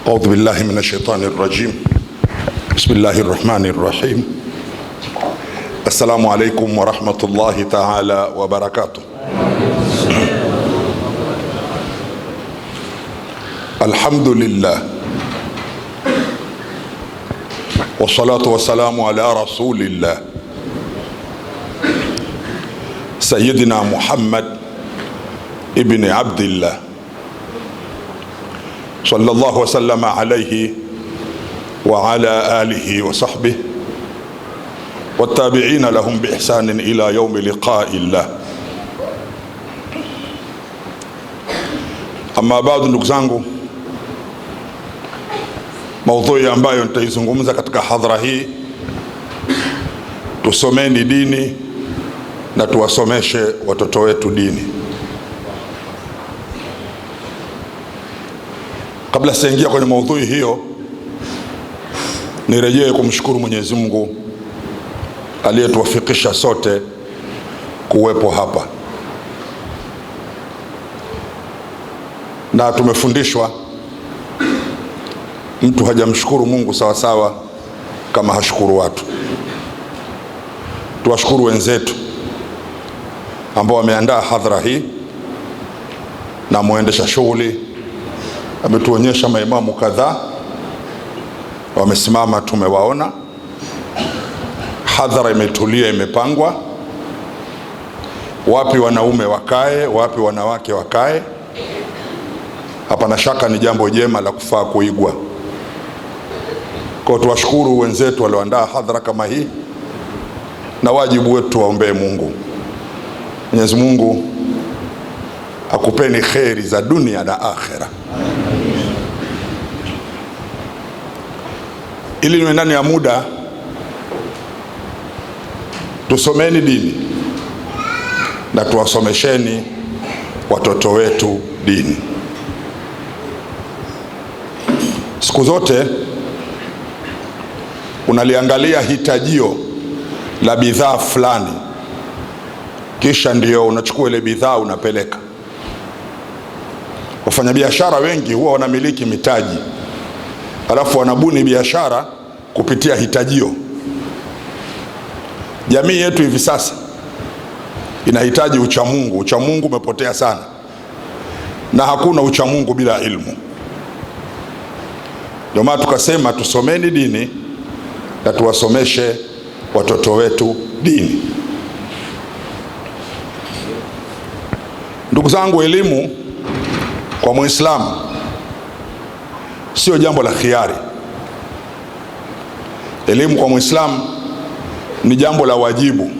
أعوذ بالله من الشيطان الرجيم. بسم الله الرحمن الرحيم. السلام عليكم ورحمة الله تعالى وبركاته. الحمد لله والصلاة والسلام على رسول الله سيدنا محمد ابن عبد الله صلى الله وسلم عليه وعلى آله وصحبه والتابعين لهم بإحسان إلى يوم لقاء الله. Amma baadhi, ndugu zangu, maudhui ambayo nitaizungumza katika hadhara hii, tusomeni dini na tuwasomeshe watoto wetu dini. Kabla sijaingia kwenye maudhui hiyo, nirejee kumshukuru Mwenyezi Mungu aliyetuwafikisha sote kuwepo hapa. Na tumefundishwa mtu hajamshukuru Mungu sawa sawa kama hashukuru watu. Tuwashukuru wenzetu ambao wameandaa hadhara hii na muendesha shughuli ametuonyesha maimamu kadhaa wamesimama, tumewaona. Hadhara imetulia, imepangwa wapi wanaume wakae, wapi wanawake wakae. Hapana shaka ni jambo jema la kufaa kuigwa. Kwa tuwashukuru wenzetu walioandaa hadhara kama hii, na wajibu wetu waombee Mungu. Mwenyezi Mungu akupeni kheri za dunia na akhera. Ili niwe ndani ya muda, tusomeni dini na tuwasomesheni watoto wetu dini. Siku zote unaliangalia hitajio la bidhaa fulani, kisha ndio unachukua ile bidhaa unapeleka. Wafanyabiashara wengi huwa wanamiliki mitaji, alafu wanabuni biashara kupitia hitajio. Jamii yetu hivi sasa inahitaji uchamungu. Uchamungu umepotea sana, na hakuna uchamungu bila ilmu. Ndio maana tukasema tusomeni dini na tuwasomeshe watoto wetu dini. Ndugu zangu, elimu kwa Muislamu sio jambo la khiari. Elimu kwa Muislamu ni jambo la wajibu,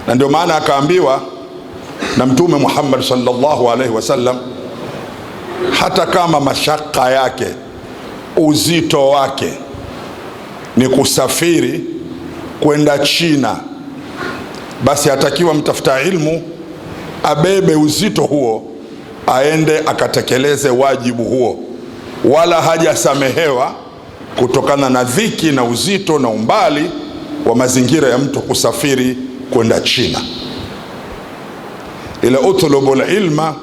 na ndio maana akaambiwa na Mtume Muhammad sallallahu alaihi wasallam, hata kama mashaka yake, uzito wake ni kusafiri kwenda China, basi hatakiwa mtafuta ilmu abebe uzito huo aende akatekeleze wajibu huo, wala hajasamehewa kutokana na dhiki na uzito na umbali wa mazingira ya mtu kusafiri kwenda China. Ila utlubul ilma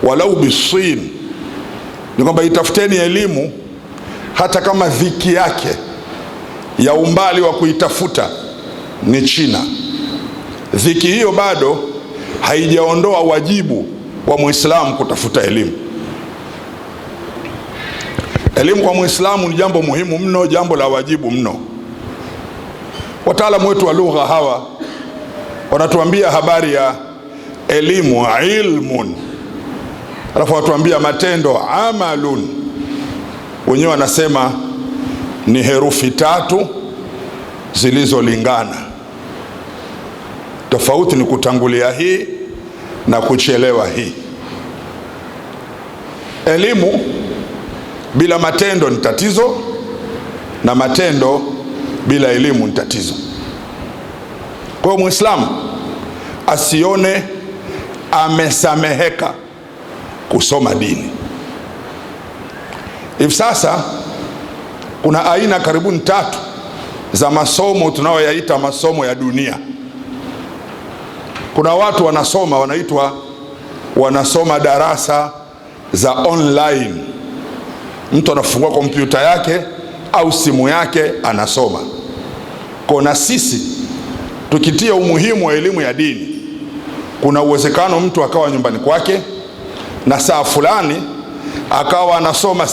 walau bisin, ni kwamba itafuteni elimu hata kama dhiki yake ya umbali wa kuitafuta ni China. Dhiki hiyo bado haijaondoa wajibu wa Muislamu kutafuta elimu. Elimu kwa Muislamu ni jambo muhimu mno, jambo la wajibu mno. Wataalamu wetu wa lugha hawa wanatuambia habari ya elimu ilmun, alafu watuambia matendo amalun. Wenyewe wanasema ni herufi tatu zilizolingana. Tofauti ni kutangulia hii na kuchelewa hii. Elimu bila matendo ni tatizo, na matendo bila elimu ni tatizo. Kwa hiyo Muislamu asione amesameheka kusoma dini. Hivi sasa kuna aina karibuni 3 za masomo tunayoyaita masomo ya dunia. Kuna watu wanasoma, wanasoma darasa za online, mtu anafungua kompyuta yake au simu yake anasoma. Kwa sisi tukitia umuhimu wa elimu ya dini, kuna uwezekano mtu akawa nyumbani kwake na saa fulani akawa anasoma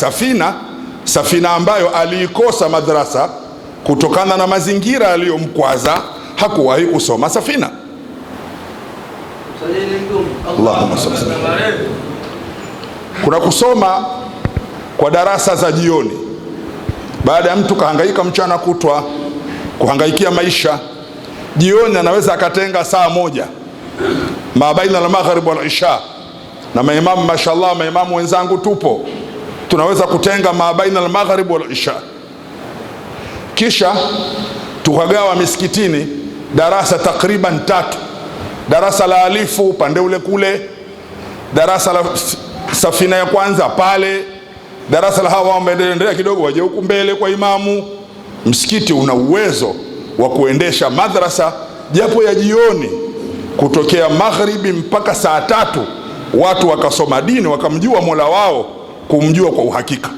safina ambayo aliikosa madrasa kutokana na mazingira aliyomkwaza, hakuwahi kusoma safina. Allahumma salli. Kuna kusoma kwa darasa za jioni, baada ya mtu kahangaika mchana kutwa kuhangaikia maisha, jioni anaweza akatenga saa moja mabaina al-maghrib wal isha. Na maimamu mashallah, maimamu wenzangu tupo, tunaweza kutenga mabaina al-maghrib wal isha, kisha tukagawa misikitini darasa takriban 3. Darasa la alifu upande ule kule, darasa la safina ya kwanza pale, darasa la hawa wameendelea kidogo waje huku mbele kwa imamu. Msikiti una uwezo wa kuendesha madrasa japo ya jioni, kutokea magharibi mpaka saa 3, watu wakasoma dini, wakamjua Mola wao, kumjua kwa uhakika.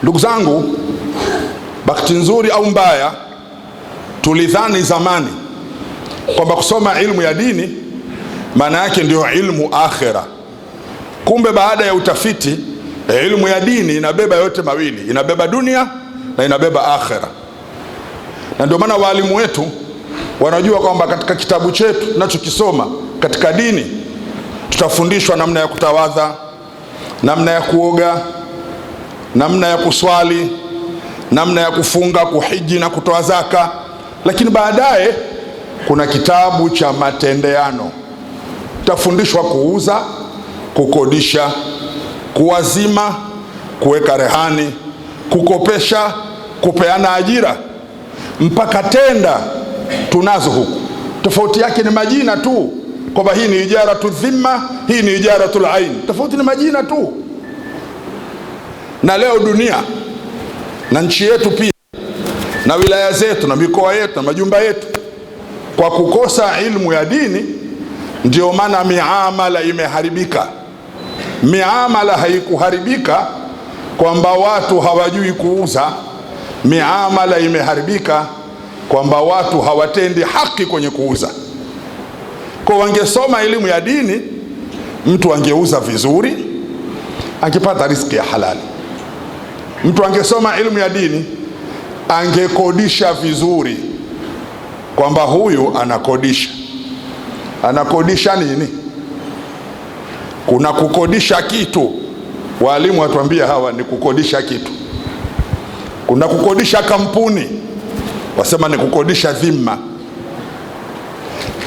Ndugu zangu, bahati nzuri au mbaya, tulidhani zamani kwamba kusoma ilmu ya dini maana yake ndio ilmu akhira. Kumbe baada ya utafiti, ilmu ya dini inabeba yote mawili, inabeba dunia na inabeba akhira. Na ndio maana walimu wetu wanajua kwamba katika kitabu chetu tunachokisoma katika dini tutafundishwa namna ya kutawadha, namna ya kuoga, namna ya kuswali, namna ya kufunga, kuhiji na kutoa zaka. Lakini baadaye kuna kitabu cha matendeano, tutafundishwa kuuza, kukodisha, kuwazima, kuweka rehani, kukopesha, kupeana ajira, mpaka tenda tunazo huku. Tofauti yake ni majina tu, kwamba hii ni ijaratu dhimma, hii ni ijaratul ain. Tofauti ni majina tu. Na leo dunia na nchi yetu pia na wilaya zetu na mikoa yetu na majumba yetu, kwa kukosa ilmu ya dini, ndio maana miamala imeharibika. Miamala haikuharibika kwamba watu hawajui kuuza, miamala imeharibika kwamba watu hawatendi haki kwenye kuuza. Kwa wangesoma elimu ya dini, mtu angeuza vizuri, angepata riziki ya halali. Mtu angesoma elimu ya dini, angekodisha vizuri, kwamba huyu anakodisha. Anakodisha nini? Kuna kukodisha kitu, walimu watuambia hawa ni kukodisha kitu. Kuna kukodisha kampuni, wasema ni kukodisha dhima.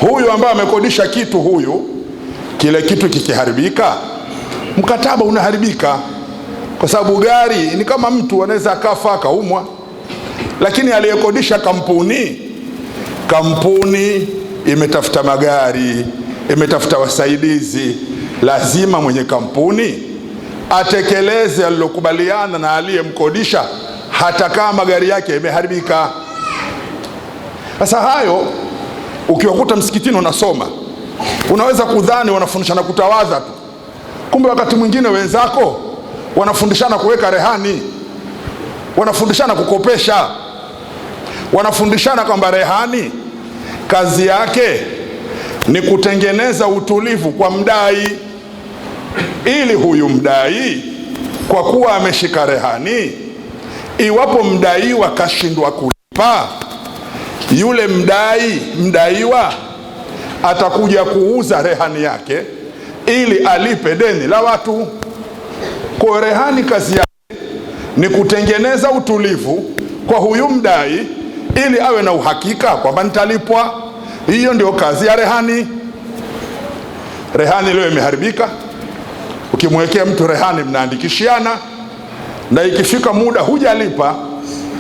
Huyu ambaye amekodisha kitu, huyu kile kitu kikiharibika, mkataba unaharibika. Kwa sababu gari ni kama mtu anaweza akafa akaumwa, lakini aliyekodisha kampuni imetafuta magari, imetafuta wasaidizi, lazima mwenye kampuni atekeleze alilokubaliana na aliyemkodisha, hata kama gari yake imeharibika. Sasa hayo ukiwakuta msikitini unasoma, unaweza kudhani wanafundishana kutawadha tu, kumbe wakati mwingine wenzako wanafundishana kuweka rehani, wanafundishana kukopesha, wanafundishana kwamba rehani kazi yake ni kutengeneza utulivu kwa mdai, ili huyu mdai kwa kuwa ameshika rehani, iwapo mdaiwa kashindwa kulipa, yule mdaiwa atakuja kuuza rehani yake ili alipe deni la watu. Kwa rehani kazi yake ni kutengeneza utulivu kwa huyu mdai, ili awe na uhakika kwamba nitalipwa. Hiyo ndio kazi ya rehani. Rehani leo imeharibika. Ukimwekea mtu rehani, mnaandikishiana, na ikifika muda hujalipa,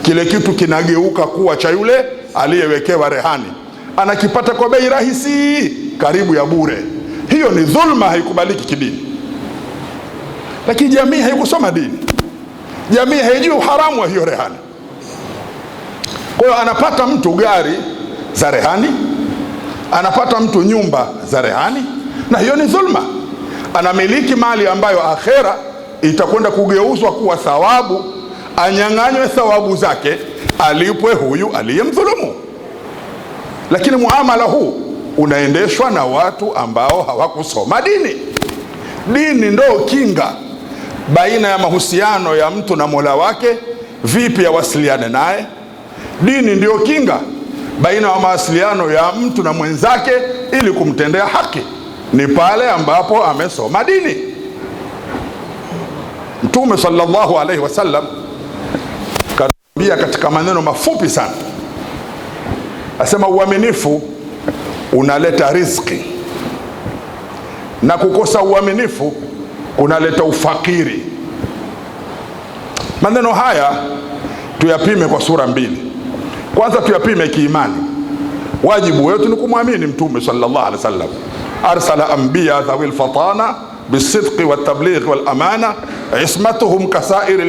kile kitu kinageuka kuwa cha yule aliyewekewa rehani, anakipata kwa bei rahisi, karibu ya bure. Hiyo ni dhulma, haikubaliki kidini. Lakini jamii haikusoma dini, jamii haijui uharamu wa hiyo rehani. Kwa hiyo anapata mtu gari za rehani, anapata mtu nyumba za rehani, na hiyo ni dhulma. Anamiliki mali ambayo akhera itakwenda kugeuzwa kuwa thawabu, anyang'anywe thawabu zake, alipwe huyu aliyemdhulumu. Lakini muamala huu unaendeshwa na watu ambao hawakusoma dini. Dini ndo kinga baina ya mahusiano ya mtu na Mola wake, vipi awasiliane naye. Dini ndio kinga baina ya mawasiliano ya mtu na mwenzake ili kumtendea haki, ni pale ambapo amesoma dini. Mtume sallallahu alaihi wasallam katuambia katika maneno mafupi sana, asema uaminifu unaleta riziki na kukosa uaminifu kunaleta ufakiri. Maneno haya tuyapime kwa sura mbili. Kwanza tuyapime kiimani. Wajibu wetu ni kumwamini Mtume sallallahu alaihi wasallam. Arsala anbiya dhawil fatana bisidqi wat tabligh wal amana ismatuhum kasairi